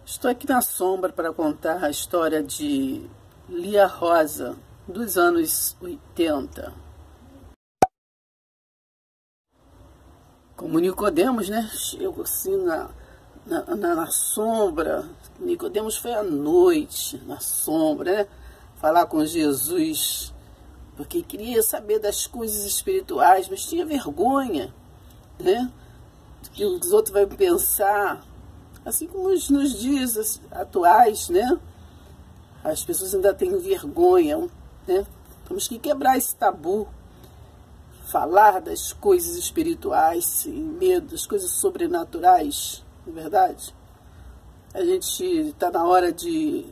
Estou aqui na sombra para contar a história de Lia Rosa, dos anos 80. Como Nicodemos, né? Chego assim na sombra. Nicodemos foi à noite, na sombra, né? Falar com Jesus, porque queria saber das coisas espirituais, mas tinha vergonha, né? Que os outros vão pensar. Assim como nos dias atuais, né? As pessoas ainda têm vergonha, né? Temos que quebrar esse tabu, falar das coisas espirituais, sem medo, das coisas sobrenaturais, não é verdade? A gente está na hora de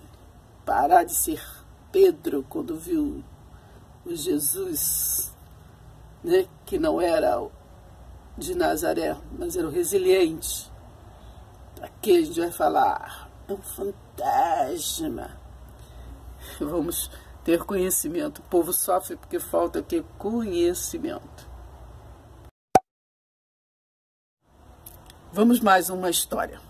parar de ser Pedro quando viu o Jesus, né? Que não era de Nazaré, mas era o resiliente. Aqui a gente vai falar, é um fantasma. Vamos ter conhecimento. O povo sofre porque falta aqui conhecimento. Vamos mais uma história.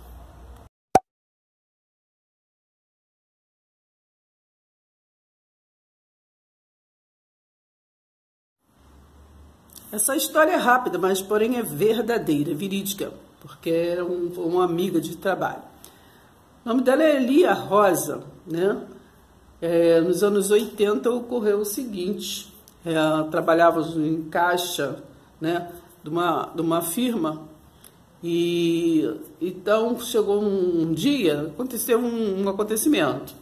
Essa história é rápida, mas porém é verdadeira, verídica, porque era uma amiga de trabalho. O nome dela é Lia Rosa, né? Nos anos 80 ocorreu o seguinte: trabalhava em caixa, né, de uma firma, e então chegou um dia, aconteceu um acontecimento.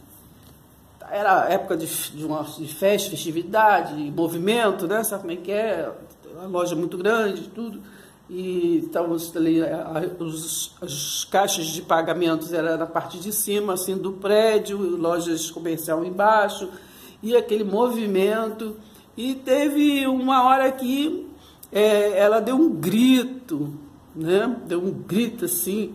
Era época de festa, festividade, movimento, né? Sabe como é que é? Uma loja muito grande, tudo. E estávamos ali, as caixas de pagamentos eram na parte de cima, assim, do prédio, lojas comercial embaixo, e aquele movimento. E teve uma hora que ela deu um grito, né? Deu um grito assim,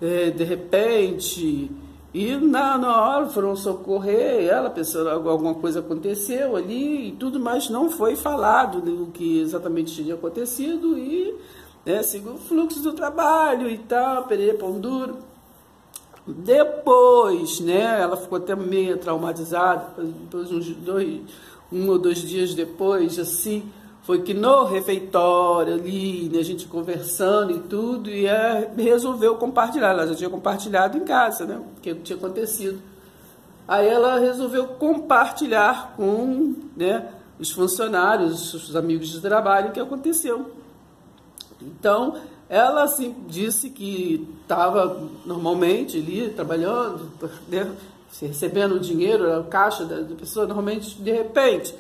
de repente. E na hora foram socorrer ela, pensando que alguma coisa aconteceu ali e tudo, mas não foi falado o que exatamente tinha acontecido e seguiu o fluxo do trabalho e tal, perere pão duro. Depois, né, ela ficou até meio traumatizada, depois um ou dois dias depois, assim, foi que no refeitório ali, né, a gente conversando e tudo, e resolveu compartilhar. Ela já tinha compartilhado em casa, né, o que tinha acontecido. Aí ela resolveu compartilhar com, né, os funcionários, os amigos de trabalho, o que aconteceu. Então, ela assim, disse que estava normalmente ali trabalhando, né, recebendo o dinheiro, a caixa da pessoa, normalmente, de repente,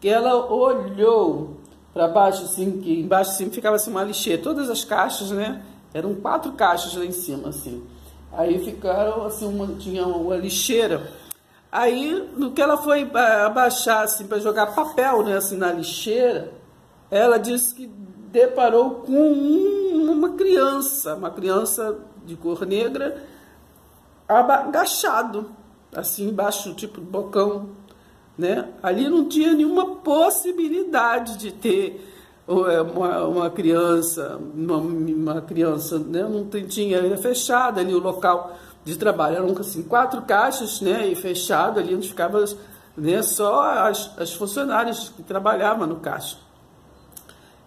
que ela olhou para baixo, assim, que embaixo assim, ficava assim, uma lixeira. Todas as caixas, né? Eram 4 caixas lá em cima, assim. Aí ficaram, assim, tinha uma lixeira. Aí, no que ela foi abaixar, assim, para jogar papel, né, assim, na lixeira, ela disse que deparou com uma criança de cor negra, agachado, assim, embaixo, tipo, do bocão, né? Ali não tinha nenhuma possibilidade de ter uma criança, né? Não tinha, era fechado ali o local de trabalho, eram assim 4 caixas, né? E fechado ali onde ficava, né, só as funcionárias que trabalhavam no caixa.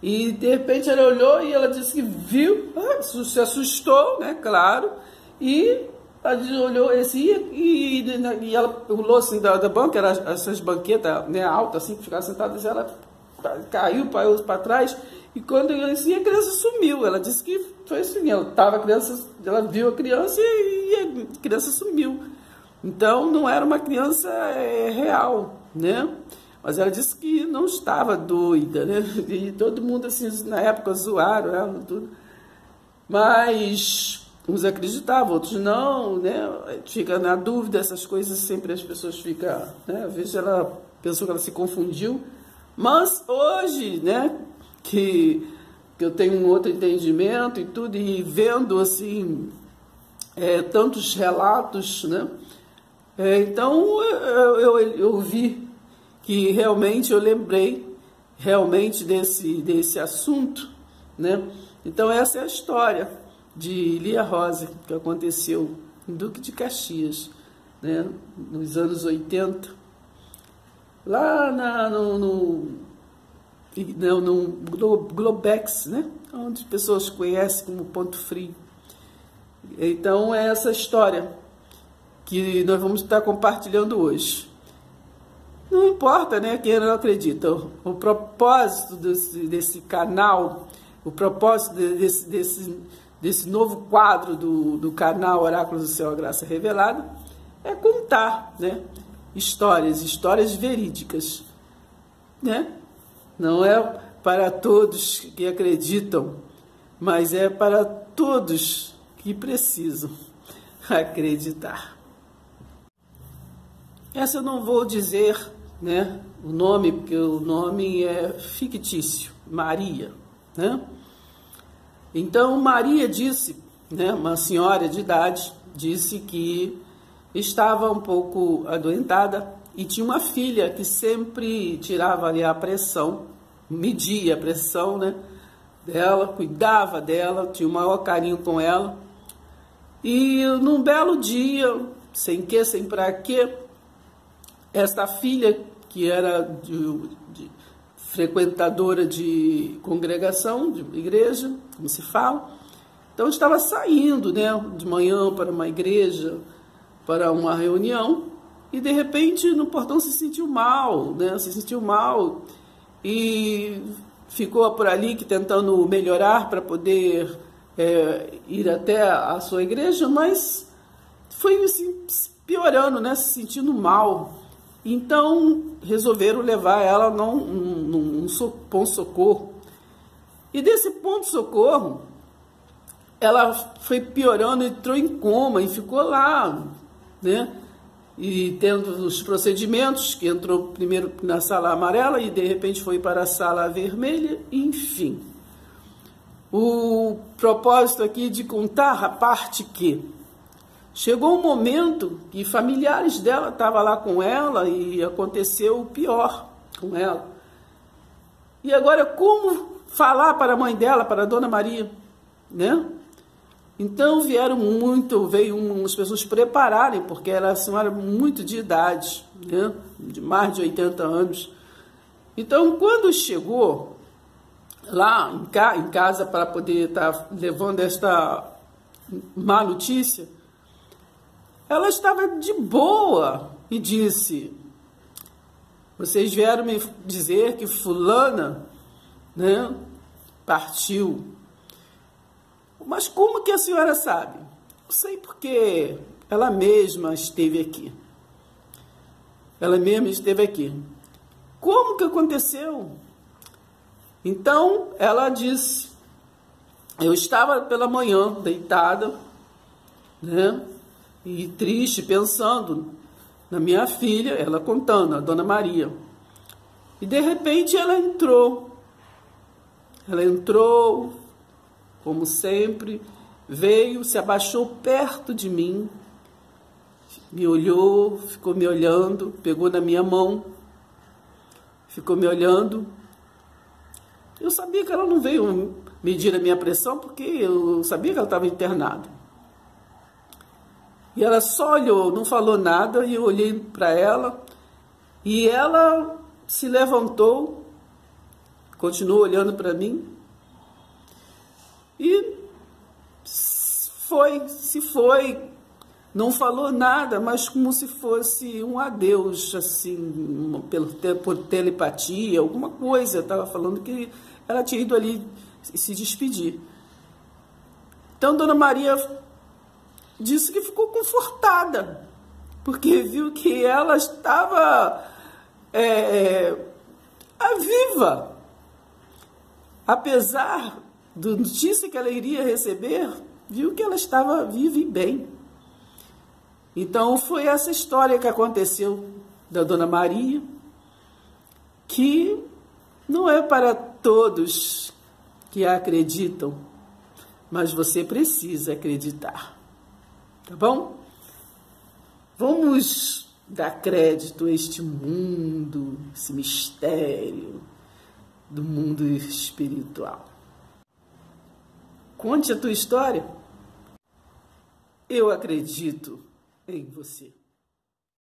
E de repente ela olhou e ela disse que viu, se assustou, né? Claro, e ela olhou e ela pulou assim da banca, eram essas banquetas, né, altas, assim, que ficavam sentadas, ela caiu para trás, e quando a criança sumiu. Ela disse que foi assim, ela viu a criança e a criança sumiu. Então não era uma criança real, né? Mas ela disse que não estava doida, né? E todo mundo assim, na época zoaram ela, tudo. Mas uns acreditavam, outros não, né? Fica na dúvida, essas coisas sempre as pessoas ficam, né? Às vezes ela pensou que ela se confundiu, mas hoje, né, que eu tenho um outro entendimento e tudo, e vendo assim, tantos relatos, né? Então eu vi que realmente eu lembrei realmente desse assunto, né? Então essa é a história de Lia Rosa, que aconteceu em Duque de Caxias, né? Nos anos 80, lá no Globex, né? Onde as pessoas conhecem como Ponto Frio. Então é essa história que nós vamos estar compartilhando hoje. Não importa, né, quem não acredita. O propósito desse canal, o propósito desse novo quadro do canal Oráculos do Céu, a Graça Revelada, é contar, né, histórias verídicas, né? Não é para todos que acreditam, mas é para todos que precisam acreditar. Essa eu não vou dizer, né, o nome, porque o nome é fictício, Maria, né? Então Maria disse, né, uma senhora de idade, disse que estava um pouco adoentada e tinha uma filha que sempre tirava ali a pressão, media a pressão, né, dela, cuidava dela, tinha o maior carinho com ela. E num belo dia, sem pra quê, esta filha, que era frequentadora de congregação, de igreja, como se fala, então estava saindo, né, de manhã para uma igreja, para uma reunião, e de repente no portão se sentiu mal, né, e ficou por ali tentando melhorar para poder ir até a sua igreja, mas foi assim, piorando, né, se sentindo mal. Então resolveram levar ela num ponto-socorro. E desse ponto-socorro, ela foi piorando, entrou em coma e ficou lá, né? E tendo os procedimentos, que entrou primeiro na sala amarela e de repente foi para a sala vermelha, enfim. O propósito aqui de contar a parte que chegou um momento que familiares dela estavam lá com ela e aconteceu o pior com ela. E agora como falar para a mãe dela, para a Dona Maria, né? Então veio umas pessoas prepararem, porque ela era uma senhora muito de idade, né? De mais de 80 anos. Então quando chegou lá em casa para poder estar levando esta má notícia, ela estava de boa e disse: vocês vieram me dizer que fulana, né, partiu. Mas como que a senhora sabe? Eu sei porque ela mesma esteve aqui. Ela mesma esteve aqui. Como que aconteceu? Então ela disse: eu estava pela manhã deitada, né, e triste, pensando na minha filha, ela contando, a Dona Maria. E de repente ela entrou, como sempre, veio, se abaixou perto de mim, me olhou, ficou me olhando, pegou na minha mão, ficou me olhando. Eu sabia que ela não veio medir a minha pressão, porque eu sabia que ela estava internada. E ela só olhou, não falou nada, e eu olhei para ela, e ela se levantou, continuou olhando para mim, e se foi, não falou nada, mas como se fosse um adeus, assim, por telepatia, alguma coisa. Estava falando que ela tinha ido ali se despedir. Então, Dona Maria disse que ficou confortada, porque viu que ela estava viva. Apesar da notícia que ela iria receber, viu que ela estava viva e bem. Então foi essa história que aconteceu da Dona Maria, que não é para todos que acreditam, mas você precisa acreditar. Tá bom? Vamos dar crédito a este mundo, esse mistério do mundo espiritual. Conte a tua história. eu acredito em você.